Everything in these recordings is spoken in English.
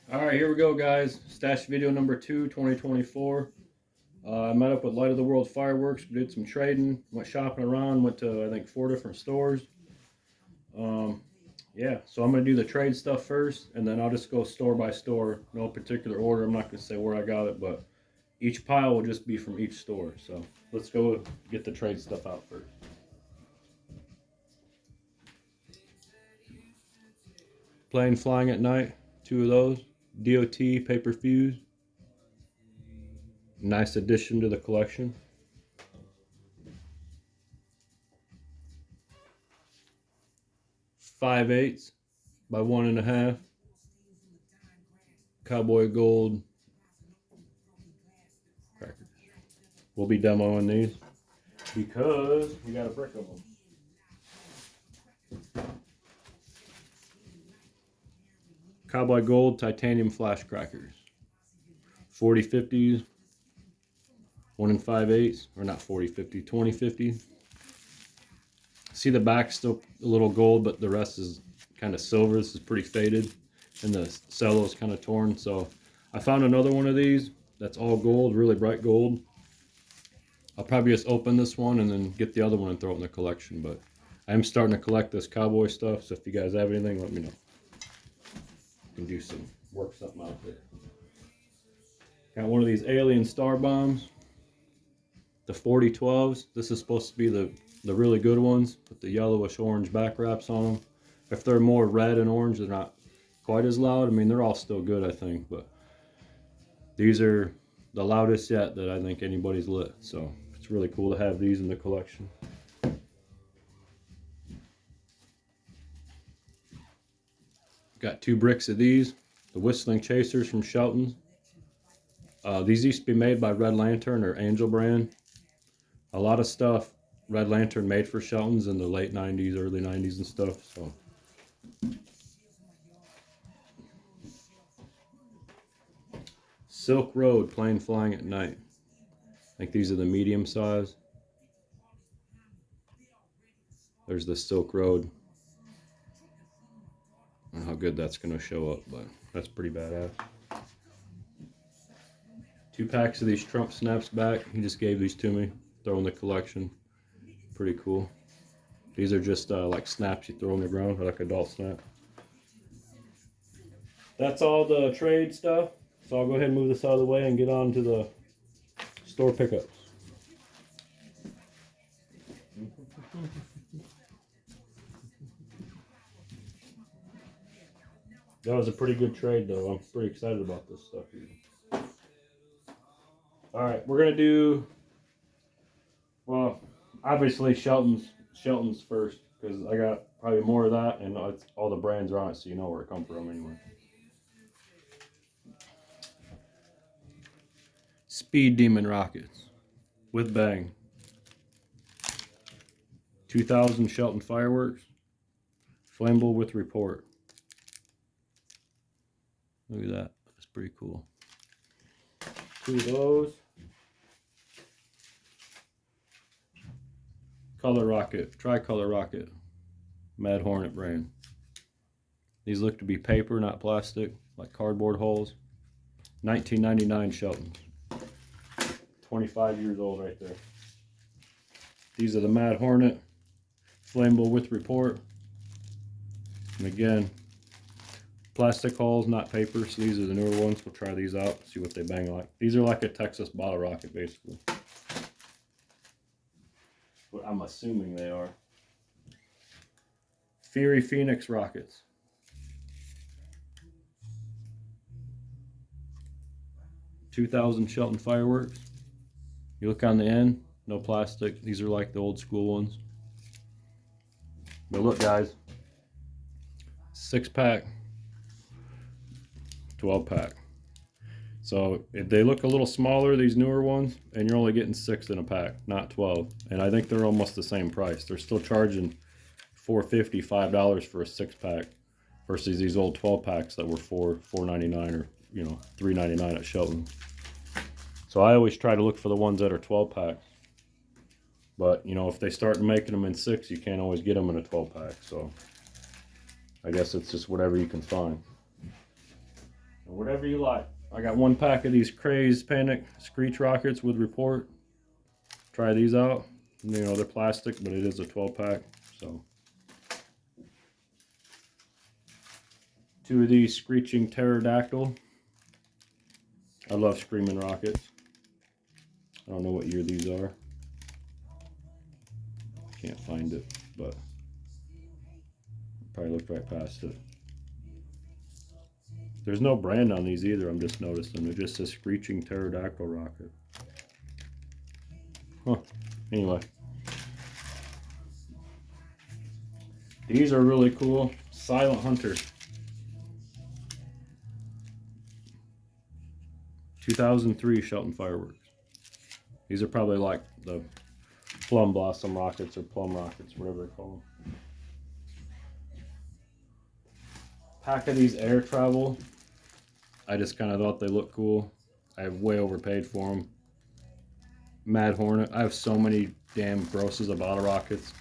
Alright, here we go, guys. Stash video number 2, 2024. I met up with Light of the World Fireworks. We did some trading, went shopping around, went to, I think, 4 different stores. Yeah, so I'm going to do the trade stuff first, and then I'll just go store by store. No particular order. I'm not going to say where I got it, but each pile will just be from each store. So let's go get the trade stuff out first. Plane Flying at Night, 2 of those. DOT Paper Fuse. Nice addition to the collection. 5/8 by 1.5. Cowboy Gold crackers. We'll be demoing these because we got a brick of them. Cowboy Gold titanium flash crackers. 40/50s, 1 5/8, or not 40/50, 20/50. See the back still a little gold, but the rest is kind of silver. This is pretty faded, and the cello is kind of torn. So I found another one of these that's all gold, really bright gold. I'll probably just open this one and then get the other one and throw it in the collection. But I'm starting to collect this cowboy stuff, so if you guys have anything, let me know. Can do work something out there. Got one of these alien star bombs, the 4012s. This is supposed to be the really good ones with the yellowish orange back wraps on them. If they're more red and orange, they're not quite as loud. I mean, they're all still good, I think, but these are the loudest yet that I think anybody's lit. So it's really cool to have these in the collection. Got 2 bricks of these, the Whistling Chasers from Shelton's. These used to be made by Red Lantern or Angel brand. A lot of stuff Red Lantern made for Shelton's in the late 90s, early 90s and stuff. So Silk Road Plane Flying at Night. I think these are the medium size. There's the Silk Road. I don't know how good that's going to show up, but that's pretty badass. 2 packs of these Trump Snaps back. He just gave these to me. Throw in the collection. Pretty cool. These are just like snaps you throw on the ground, like adult snap. That's all the trade stuff. So I'll go ahead and move this out of the way and get on to the store pickups. That was a pretty good trade, though. I'm pretty excited about this stuff here. All right, we're gonna do, well, obviously Shelton's first, because I got probably more of that, and all the brands are on it, so you know where it comes from anyway. Speed Demon rockets with bang. 2000 Shelton fireworks. Flammable with report. Look at that. That's pretty cool. 2 of those. Color rocket. Tricolor rocket. Mad Hornet brand. These look to be paper, not plastic, like cardboard hulls. 1999 Shelton. 25 years old right there. These are the Mad Hornet. Flammable with report. And again, plastic hulls, not paper, so these are the newer ones. We'll try these out, see what they bang like. These are like a Texas bottle rocket, basically. What I'm assuming they are. Fury Phoenix rockets. $2,000 Shelton fireworks. You look on the end, no plastic. These are like the old school ones. But look, guys, 6-pack, 12-pack. So if they look a little smaller, these newer ones, and you're only getting 6 in a pack, not 12. And I think they're almost the same price. They're still charging $4.50, $5 for a 6-pack versus these old 12-packs that were $4.99 or $3.99 at Shelton. So I always try to look for the ones that are 12-packs. But if they start making them in 6, you can't always get them in a 12-pack. So I guess it's just whatever you can find. or whatever you like. I got 1 pack of these Craze Panic Screech Rockets with report. Try these out. You know, they're plastic, but it is a 12 pack. So 2 of these Screeching Pterodactyl. I love Screaming Rockets. I don't know what year these are. Can't find it, but probably looked right past it. There's no brand on these either, I'm just noticing. They're just a Screeching Pterodactyl rocket. Huh. Anyway. These are really cool. Silent Hunter. 2003 Shelton Fireworks. These are probably like the Plum Blossom rockets or Plum rockets, whatever they call them. Pack of these Air Travel. I just kind of thought they looked cool. I way overpaid for them. Mad Hornet. I have so many damn grosses of bottle rockets.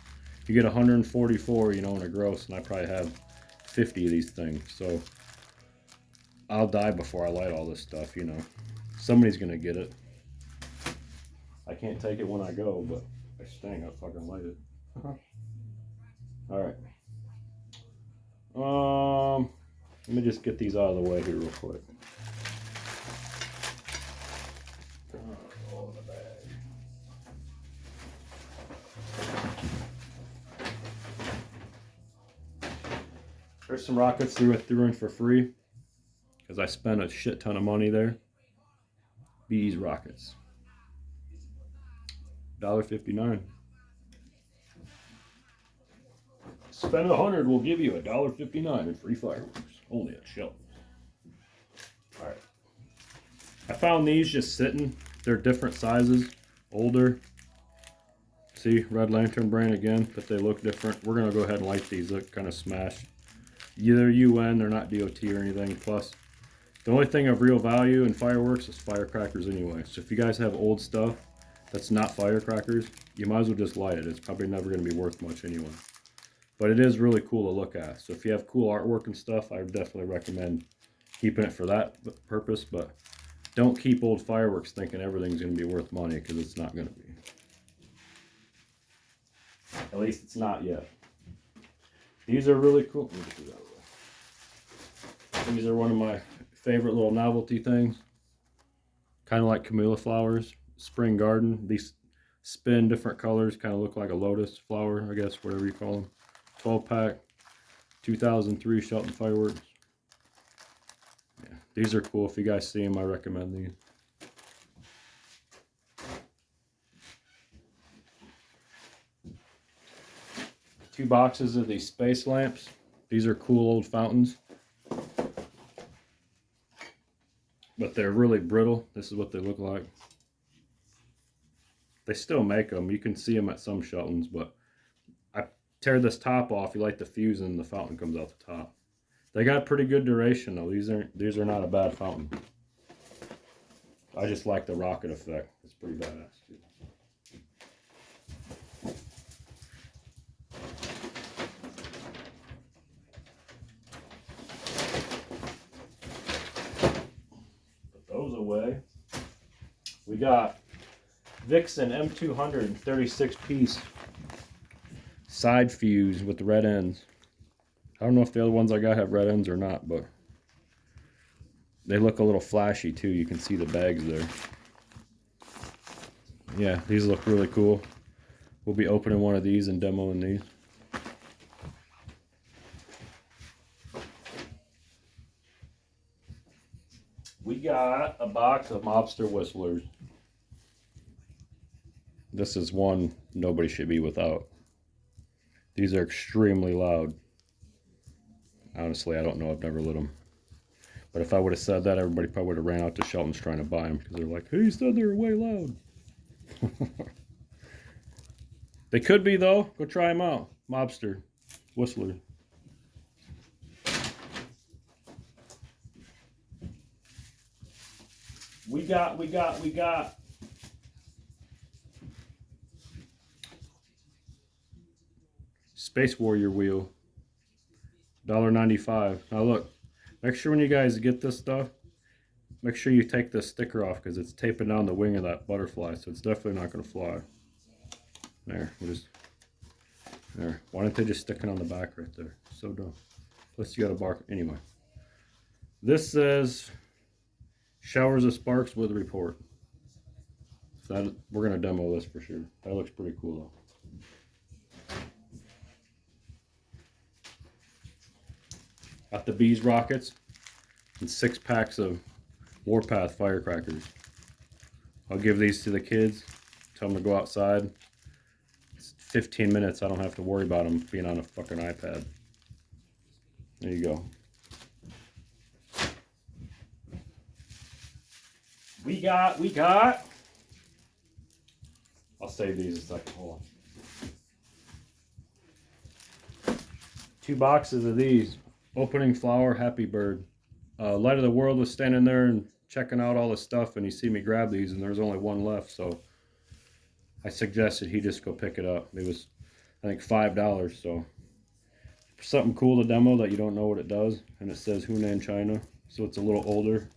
You get 144, you know, in a gross, and I probably have 50 of these things. So I'll die before I light all this stuff, you know. Somebody's gonna get it. I can't take it when I go, but I stang, I'll fucking light it. Alright. Let me just get these out of the way here real quick. All in the bag. There's some rockets threw in for free because I spent a shit ton of money there. These rockets. $1.59. Spend 100, we'll give you $1.59 in free fireworks. Only at Shelton. Alright. I found these just sitting. They're different sizes. Older. See, Red Lantern brand again, but they look different. We're going to go ahead and light these. Look kind of smashed. They're UN, they're not DOT or anything. Plus, the only thing of real value in fireworks is firecrackers anyway. So if you guys have old stuff that's not firecrackers, you might as well just light it. It's probably never going to be worth much anyway. But it is really cool to look at. So if you have cool artwork and stuff, I would definitely recommend keeping it for that purpose. But don't keep old fireworks thinking everything's going to be worth money, because it's not going to be. At least it's not yet. These are really cool. Let me get these out of the way. These are one of my favorite little novelty things. Kind of like camellia flowers. Spring garden. These spin different colors. Kind of look like a lotus flower, I guess, whatever you call them. 12 pack. 2003 Shelton Fireworks. Yeah, these are cool. If you guys see them, I recommend these. Two boxes of these space lamps. These are cool old fountains. But they're really brittle. This is what they look like. They still make them. You can see them at some Sheltons, but I tear this top off. You light the fuse and the fountain comes out the top. They got pretty good duration though. These are not a bad fountain. I just like the rocket effect. It's pretty badass too. Away. We got Vixen M200 36 piece side fuse with the red ends. I don't know if the other ones I got have red ends or not, but they look a little flashy too. You can see the bags there. Yeah, these look really cool. We'll be opening one of these and demoing these. We got a box of Mobster whistlers. This is one nobody should be without. These are extremely loud. Honestly, I don't know. I've never lit them. But if I would have said that, everybody probably would have ran out to Shelton's trying to buy them, because they're like, hey, you said they were way loud. They could be, though. Go try them out. Mobster Whistler. We got Space Warrior wheel. $1.95. Now look, make sure when you guys get this stuff, make sure you take this sticker off because it's taping down the wing of that butterfly, so it's definitely not going to fly. There, we'll just, there. Why don't they just stick it on the back right there? So dumb. Plus you got a bark. Anyway, this says showers of sparks with report. So that, we're going to demo this for sure. That looks pretty cool though. Got the Bees rockets and 6 packs of Warpath firecrackers. I'll give these to the kids, tell them to go outside. It's 15 minutes, I don't have to worry about them being on a fucking iPad. There you go. We got. I'll save these a second, hold on. 2 boxes of these. Opening flower, happy bird. Light of the World was standing there and checking out all the stuff, and he see me grab these, and there's only one left, so I suggested he just go pick it up. It was, I think, $5, so something cool to demo that you don't know what it does, and it says Hunan, China, so it's a little older.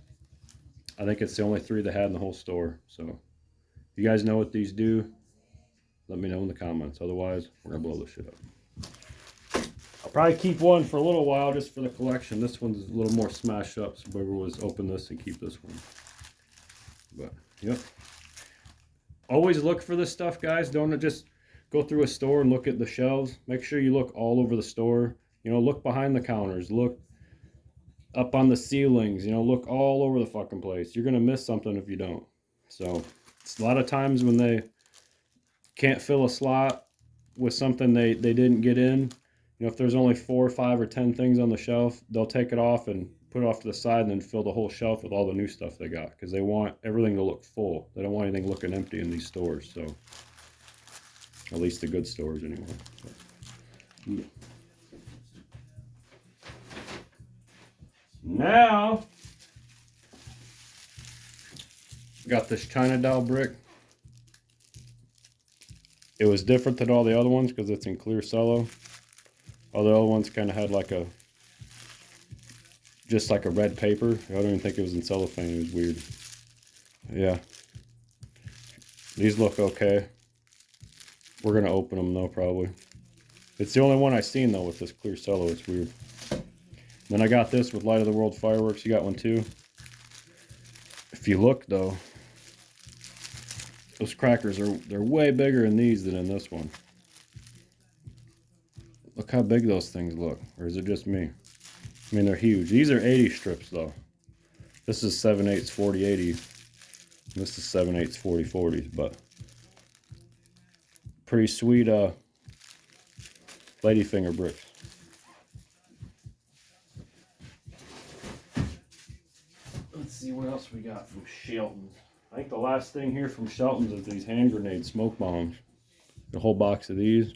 I think it's the only 3 they had in the whole store, so if you guys know what these do, let me know in the comments. Otherwise, we're gonna blow this shit up. I'll probably keep one for a little while just for the collection. This one's a little more smashed up, so whoever was open this and keep this one. But, yep. Always look for this stuff, guys. Don't just go through a store and look at the shelves. Make sure you look all over the store. You know, look behind the counters. Look up on the ceilings. You know, look all over the fucking place. You're going to miss something if you don't. So, it's a lot of times when they can't fill a slot with something they didn't get in. You know, if there's only 4 or 5 or 10 things on the shelf, they'll take it off and put it off to the side and then fill the whole shelf with all the new stuff they got because they want everything to look full. They don't want anything looking empty in these stores, so at least the good stores anyway. Yeah. Now, got this China doll brick. It was different than all the other ones because it's in clear cello. All the other ones kind of had like a, just like a red paper. I don't even think it was in cellophane. It was weird. Yeah. These look okay. We're going to open them though, probably. It's the only one I've seen though with this clear cello. It's weird. Then I got this with Light of the World fireworks. You got one too. If you look though, those crackers they're way bigger in these than in this one. Look how big those things look. Or is it just me? I mean, they're huge. These are 80 strips, though. This is 7/8 40/80. This is 7/8 40/40. But pretty sweet ladyfinger bricks. Let's see what else we got from Shelton's. I think the last thing here from Shelton's is these hand grenade smoke bombs. The whole box of these.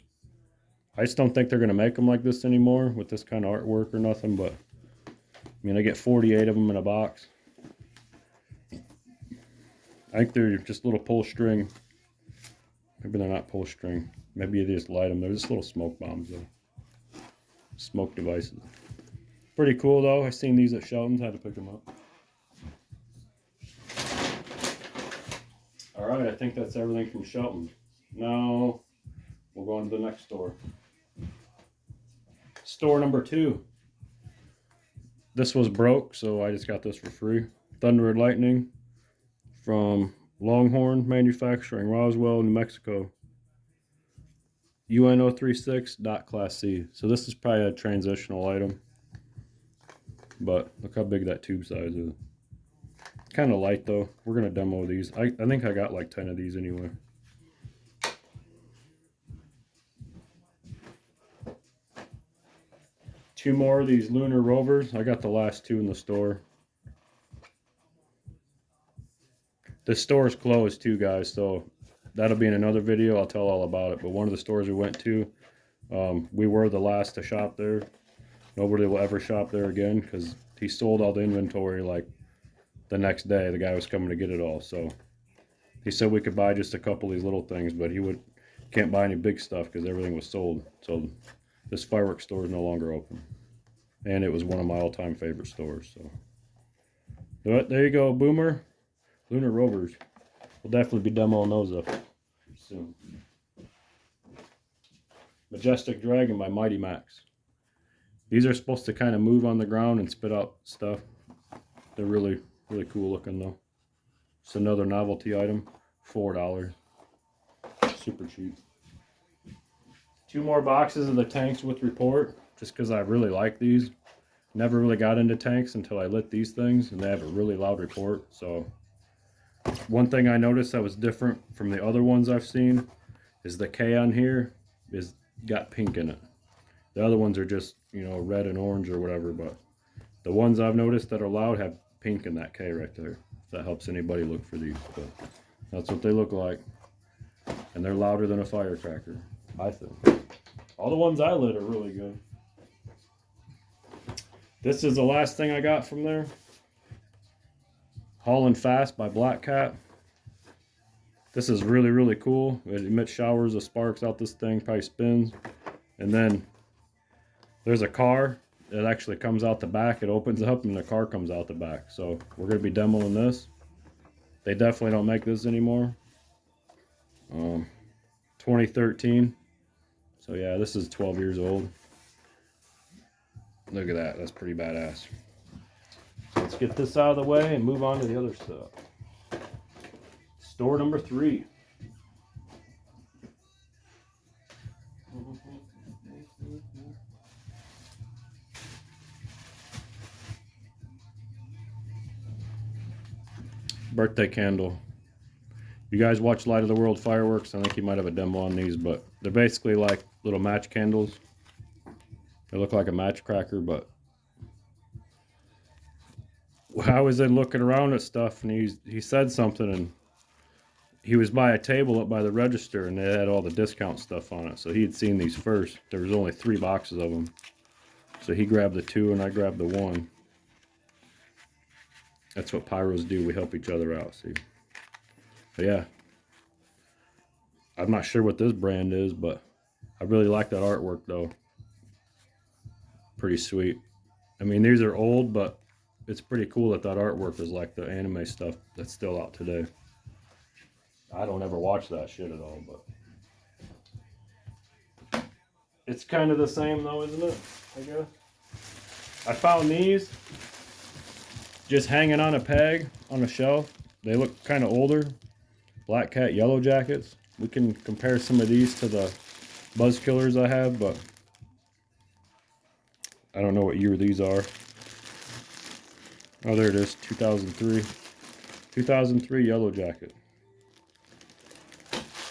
I just don't think they're going to make them like this anymore with this kind of artwork or nothing, but I mean, I get 48 of them in a box. I think they're just little pull string. Maybe they're not pull string. Maybe you just light them. They're just little smoke bombs, though. Smoke devices. Pretty cool, though. I seen these at Shelton's. Had to pick them up. All right, I think that's everything from Shelton's. Now, we'll go on to the next store. Store number 2. This was broke, so I just got this for free. Thunder and Lightning from Longhorn Manufacturing, Roswell, New Mexico. UN036.Class C. So this is probably a transitional item. But look how big that tube size is. Kind of light though. We're going to demo these. I think I got like 10 of these anyway. Two more of these lunar rovers. I got the last 2 in the store. The store's closed too, guys, so that'll be in another video. I'll tell all about it. But one of the stores we went to, we were the last to shop there. Nobody will ever shop there again because he sold all the inventory like the next day. The guy was coming to get it all, so he said we could buy just a couple of these little things, but he can't buy any big stuff because everything was sold. So this fireworks store is no longer open. And it was one of my all-time favorite stores. So But there you go, Boomer. Lunar Rovers. We'll definitely be demoing those up soon. Majestic Dragon by Mighty Max. These are supposed to kind of move on the ground and spit out stuff. They're really, really cool looking though. It's another novelty item. $4. Super cheap. 2 more boxes of the Tanks with Report, just because I really like these. Never really got into tanks until I lit these things, and they have a really loud report. So one thing I noticed that was different from the other ones I've seen is the K on here is got pink in it. The other ones are just, you know, red and orange or whatever, but the ones I've noticed that are loud have pink in that K right there. If that helps anybody look for these, but that's what they look like. And they're louder than a firecracker, I think. All the ones I lit are really good. This is the last thing I got from there. Hauling Fast by Black Cat. This is really, really cool. It emits showers of sparks out this thing, probably spins. And then there's a car that actually comes out the back. It opens up and the car comes out the back. So we're going to be demoing this. They definitely don't make this anymore. 2013. So yeah, this is 12 years old. Look at that. That's pretty badass. Let's get this out of the way and move on to the other stuff. Store number 3. Birthday candle. You guys watch Light of the World fireworks? I think you might have a demo on these, but they're basically like little match candles. They look like a match cracker, but I was in looking around at stuff, and he said something, and he was by a table up by the register, and they had all the discount stuff on it. So he had seen these first. There was only 3 boxes of them, so he grabbed the 2, and I grabbed the 1. That's what pyros do. We help each other out. See, but yeah, I'm not sure what this brand is, but I really like that artwork though. Pretty sweet. I mean, these are old, but it's pretty cool that that artwork is like the anime stuff that's still out today. I don't ever watch that shit at all, but it's kind of the same though, isn't it? I guess. I found these just hanging on a peg on a shelf. They look kind of older. Black Cat Yellow Jackets. We can compare some of these to the Buzz Killers I have, but I don't know what year these are. Oh, there it is, 2003. 2003 Yellow Jacket.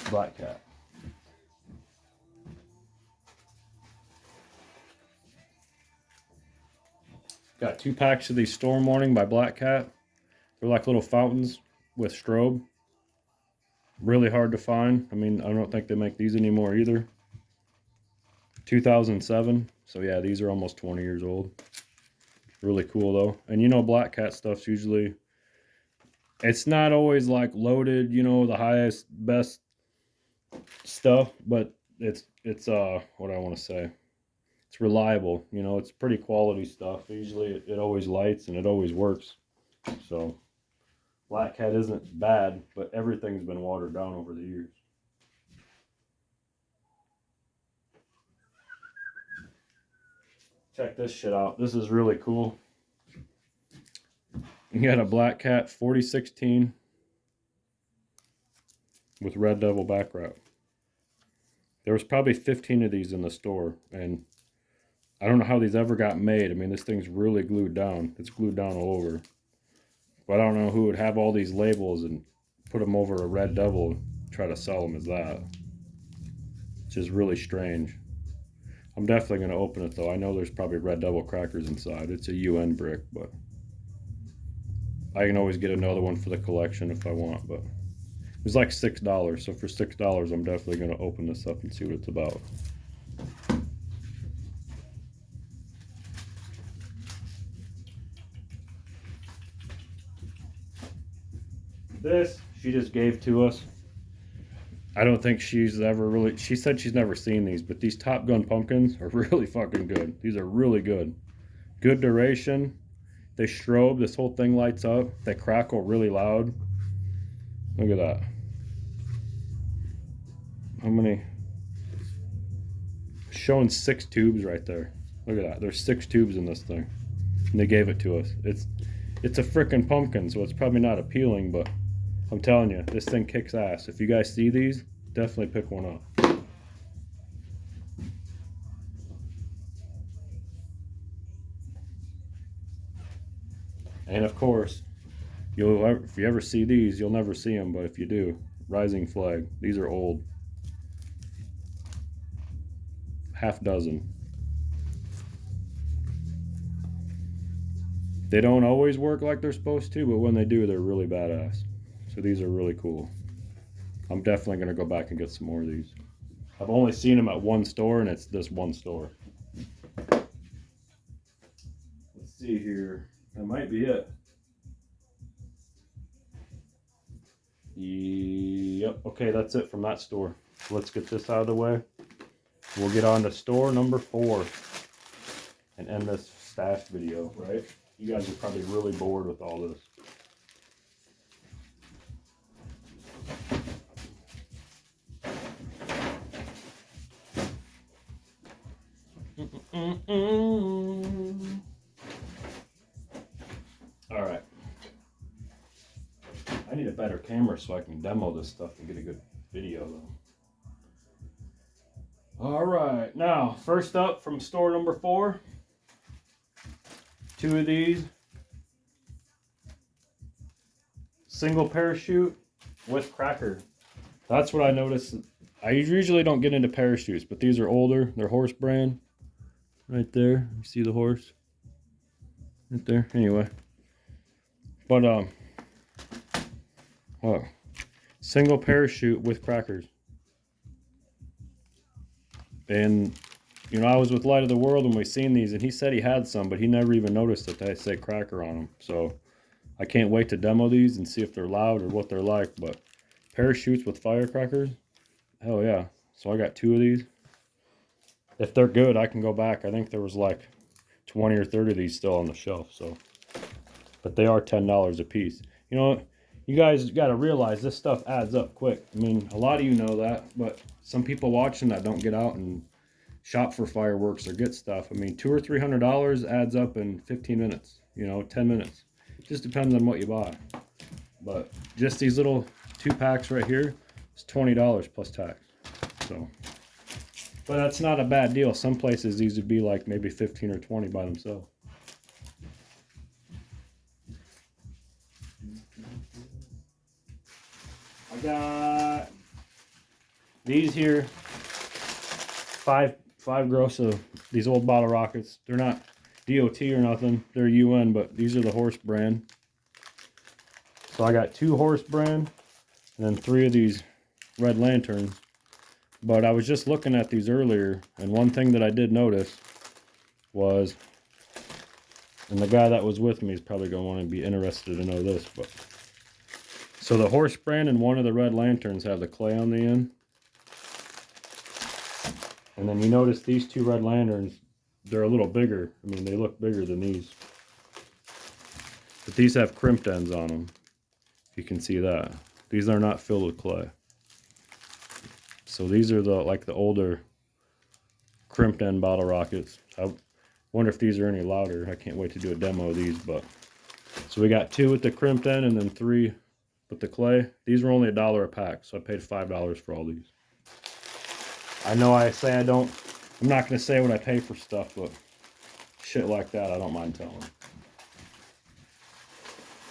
Black Cat. Got 2 packs of these Storm Warning by Black Cat. They're like little fountains with strobe. Really hard to find. I mean, I don't think they make these anymore either. 2007. So yeah, these are almost 20 years old. Really cool though. And you know, Black Cat stuff's usually, it's not always like loaded, you know, the highest, best stuff, but it's what I want to say. It's reliable, you know, it's pretty quality stuff. Usually it always lights and it always works. So Black Cat isn't bad, but everything's been watered down over the years. Check this shit out. This is really cool. You got a Black Cat 4016 with Red Devil back wrap. There was probably 15 of these in the store, and I don't know how these ever got made. I mean, this thing's really glued down. It's glued down all over. But I don't know who would have all these labels and put them over a Red Devil and try to sell them as that. It's just really strange. I'm definitely going to open it though. I know there's probably Red Devil crackers inside. It's a UN brick, but I can always get another one for the collection if I want. But it was like $6, so for $6 I'm definitely going to open this up and see what it's about. This she just gave to us. I don't think she's ever really, she said she's never seen these, but these Top Gun pumpkins are really fucking good. These are really good. Good duration. They strobe, this whole thing lights up. They crackle really loud. Look at that. How many? Showing 6 tubes right there. Look at that. There's 6 tubes in this thing. And they gave it to us. It's a frickin' pumpkin, so it's probably not appealing, but I'm telling you, this thing kicks ass. If you guys see these, definitely pick one up. And of course, if you ever see these, you'll never see them, but if you do, Rising Flag. These are old. Half dozen. They don't always work like they're supposed to, but when they do, they're really badass. So these are really cool. I'm definitely going to go back and get some more of these. I've only seen them at one store, and it's this one store. Let's see here. That might be it. Yep. Okay, that's it from that store. Let's get this out of the way. We'll get on to store number 4 and end this stash video, right? You guys are probably really bored with all this. All right. I need a better camera so I can demo this stuff and get a good video though. All right, now first up from store number 4, 2 of these, single parachute with cracker. That's what I noticed. I usually don't get into parachutes, but these are older. They're horse brand. Right there, you see the horse? Right there. Anyway, but oh, single parachute with crackers. And you know, I was with Light of the World when we seen these, and he said he had some, but he never even noticed that they say cracker on them. So I can't wait to demo these and see if they're loud or what they're like. But parachutes with firecrackers, hell yeah. So I got 2 of these. If they're good, I can go back. I think there was like 20 or 30 of these still on the shelf. So, but they are $10 a piece. You know, you guys got to realize this stuff adds up quick. I mean, a lot of you know that, but some people watching that don't get out and shop for fireworks or get stuff. I mean, $200 or $300 adds up in 15 minutes. You know, 10 minutes. It just depends on what you buy. But just these little 2 packs right here is $20 plus tax. So, but that's not a bad deal. Some places these would be like maybe 15 or 20 by themselves. I got these here, five gross of these old bottle rockets. They're not DOT or nothing. They're UN, but these are the horse brand. So I got 2 horse brand and then 3 of these red lanterns. But I was just looking at these earlier, and one thing that I did notice was, and the guy that was with me is probably going to want to be interested to know this, but so the horse brand and one of the red lanterns have the clay on the end. And then you notice these 2 red lanterns, they're a little bigger. I mean, they look bigger than these. But these have crimped ends on them. You can see that. These are not filled with clay. So these are like the older crimped end bottle rockets. I wonder if these are any louder. I can't wait to do a demo of these. But so we got 2 with the crimped end and then 3 with the clay. These were only $1 a pack, so I paid $5 for all these. I know I say I'm not going to say what I pay for stuff, but shit like that I don't mind telling.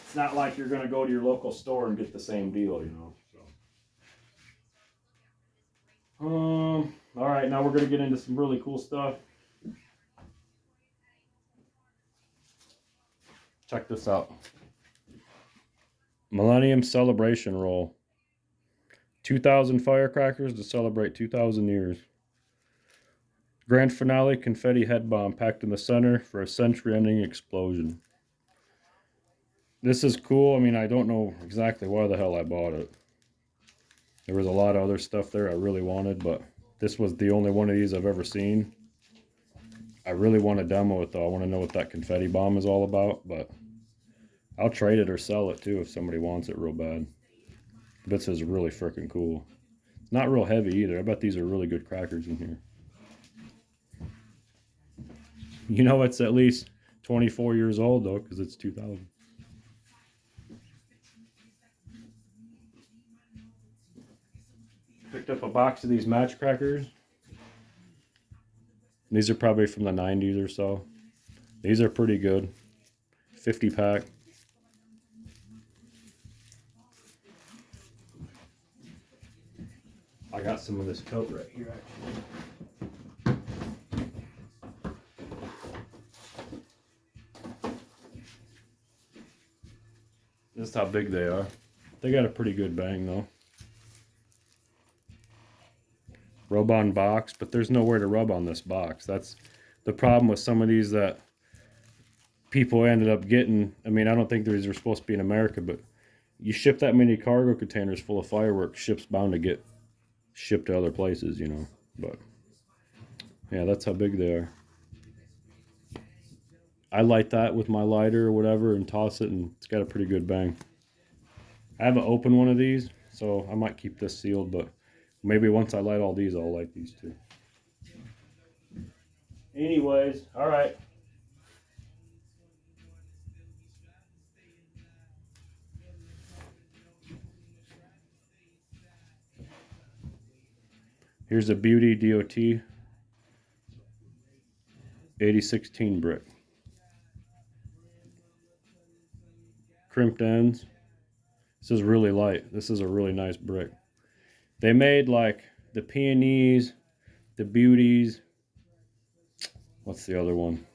It's not like you're going to go to your local store and get the same deal, you know. All right, now we're going to get into some really cool stuff. Check this out. Millennium Celebration Roll. 2,000 firecrackers to celebrate 2,000 years. Grand finale confetti head bomb packed in the center for a century-ending explosion. This is cool. I mean, I don't know exactly why the hell I bought it. There was a lot of other stuff there I really wanted, but this was the only one of these I've ever seen. I really want to demo it though. I want to know what that confetti bomb is all about, but I'll trade it or sell it too if somebody wants it real bad. This is really freaking cool. It's not real heavy either. I bet these are really good crackers in here. You know it's at least 24 years old though, because it's 2000. Picked up a box of these match crackers. These are probably from the 90s or so. These are pretty good. 50 pack. I got some of this coat right here actually. This is how big they are. They got a pretty good bang though. Rub on box, but there's nowhere to rub on this box. That's the problem with some of these that people ended up getting. I mean, I don't think these are supposed to be in America, but you ship that many cargo containers full of fireworks, ship's bound to get shipped to other places, you know. But yeah, that's how big they are. I light that with my lighter or whatever and toss it, and it's got a pretty good bang. I haven't opened one of these, so I might keep this sealed, but maybe once I light all these, I'll light these too. Anyways, all right. Here's a Beauty DOT 8016 brick. Crimped ends. This is really light. This is a really nice brick. They made like the Peonies, the Beauties. What's the other one?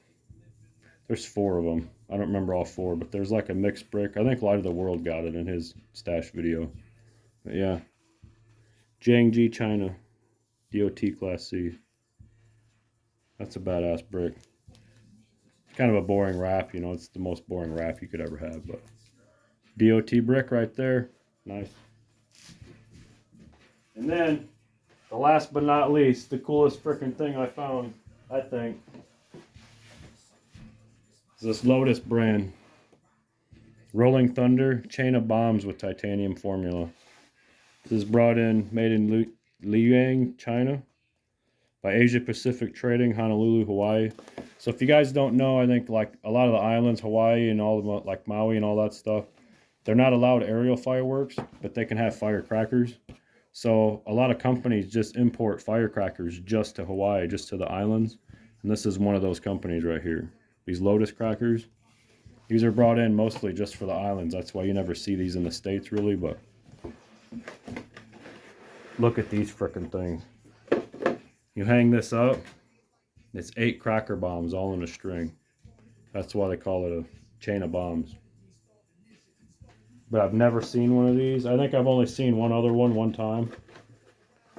There's 4 of them. I don't remember all 4, but there's like a mixed brick. I think Light of the World got it in his stash video. But yeah. Jiangji, China. DOT Class C. That's a badass brick. It's kind of a boring wrap, you know. It's the most boring wrap you could ever have, but DOT brick right there. Nice. And then, the last but not least, the coolest freaking thing I found, I think, is this Lotus brand. Rolling Thunder chain of bombs with titanium formula. This is brought in, made in Liuyang, China, by Asia Pacific Trading, Honolulu, Hawaii. So if you guys don't know, I think like a lot of the islands, Hawaii and all the, like Maui and all that stuff, they're not allowed aerial fireworks, but they can have firecrackers. So a lot of companies just import firecrackers just to Hawaii, just to the islands. And this is one of those companies right here. These Lotus crackers. These are brought in mostly just for the islands. That's why you never see these in the States really, but look at these frickin' things. You hang this up, it's 8 cracker bombs all in a string. That's why they call it a chain of bombs. But I've never seen one of these. I think I've only seen one other one time.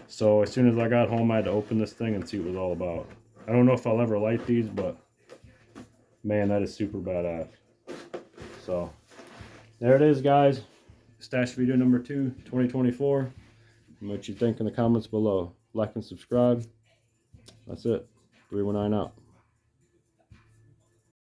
So as soon as I got home, I had to open this thing and see what it was all about. I don't know if I'll ever light these, but man, that is super badass. So there it is, guys. Stash video number 2, 2024. What you think in the comments below. Like and subscribe. That's it. 319 out.